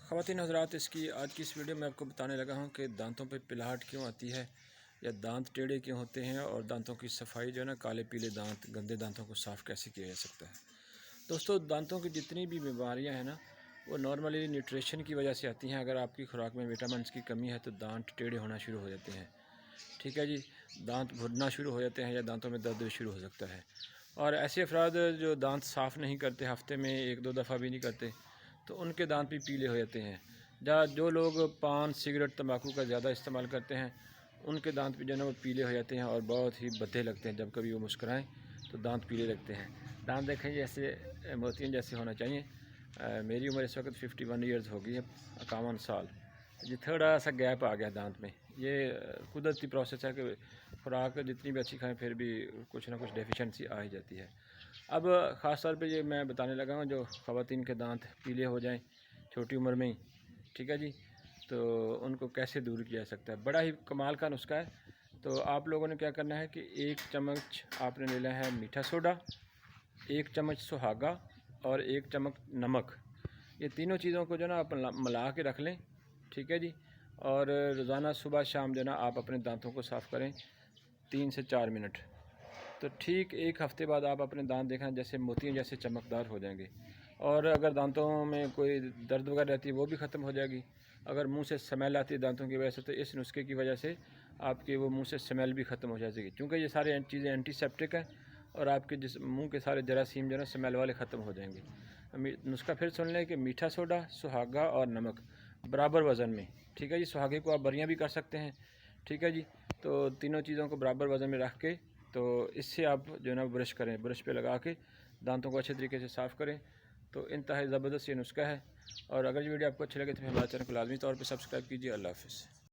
ख़वातीन हज़रात, इसकी आज की इस वीडियो में आपको बताने लगा हूँ कि दांतों पे पिलाहट क्यों आती है या दांत टेढ़े क्यों होते हैं और दांतों की सफाई जो है ना, काले पीले दांत गंदे दांतों को साफ़ कैसे किया जा सकता है। दोस्तों, दांतों की जितनी भी बीमारियाँ हैं ना, वो नॉर्मली न्यूट्रिशन की वजह से आती हैं। अगर आपकी खुराक में विटामिन की कमी है तो दांत टेढ़े होना शुरू हो जाते हैं। ठीक है जी, दांत भुरना शुरू हो जाते हैं या दांतों में दर्द शुरू हो सकता है। और ऐसे अफराद जो दांत साफ़ नहीं करते, हफ़्ते में 1-2 दफ़ा भी नहीं करते, तो उनके दांत भी पीले हो जाते हैं। या जो लोग पान, सिगरेट, तंबाकू का ज़्यादा इस्तेमाल करते हैं, उनके दांत भी जो है ना वो पीले हो जाते हैं और बहुत ही भद्दे लगते हैं। जब कभी वो मुस्कुराएं तो दांत पीले लगते हैं। दांत देखें जैसे मोतियन जैसे होना चाहिए। मेरी उम्र इस वक्त 51 ईयर्स हो गई है, 51 साल। जी, थोड़ा सा गैप आ गया दांत में। ये कुदरती प्रोसेस है कि खुराक जितनी भी अच्छी खाएं फिर भी कुछ ना कुछ डेफिशिएंसी आ ही जाती है। अब ख़ास तौर पे ये मैं बताने लगा हूँ, जो ख़वातीन के दांत पीले हो जाएं छोटी उम्र में ही, ठीक है जी, तो उनको कैसे दूर किया जा सकता है। बड़ा ही कमाल का नुस्खा है। तो आप लोगों ने क्या करना है कि 1 चम्मच आपने लेना है मीठा सोडा, 1 चम्मच सुहागा और 1 चम्मच नमक। ये तीनों चीज़ों को जो ना आप मिला के रख लें, ठीक है जी। और रोज़ाना सुबह शाम जो ना आप अपने दांतों को साफ़ करें 3 से 4 मिनट। तो ठीक 1 हफ़्ते बाद आप अपने दांत देखना जैसे मोतियों जैसे चमकदार हो जाएंगे। और अगर दांतों में कोई दर्द वगैरह रहती है वो भी ख़त्म हो जाएगी। अगर मुंह से स्मेल आती है दांतों की वजह से, तो इस नुस्खे की वजह से आपके वो मुंह से स्मेल भी ख़त्म हो जाएगी, क्योंकि ये सारे चीज़ें एंटीसेप्टिक हैं और आपके जिस मुंह के सारे जरासीम जो है ना स्मेल वाले ख़त्म हो जाएंगे। नुस्खा फिर सुन लें कि मीठा सोडा, सुहागा और नमक बराबर वज़न में, ठीक है जी। सुहागे को आप बरियाँ भी कर सकते हैं, ठीक है जी। तो तीनों चीज़ों को बराबर वज़न में रख के, तो इससे आप जो है ना ब्रश करें, ब्रश पे लगा के दांतों को अच्छे तरीके से साफ़ करें। तो इंतहाई ज़बरदस्त ये नुस्खा है। और अगर ये वीडियो आपको अच्छी लगे तो हमारे चैनल को लाजमी तौर पे सब्सक्राइब कीजिए। अल्लाह हाफ़िज़।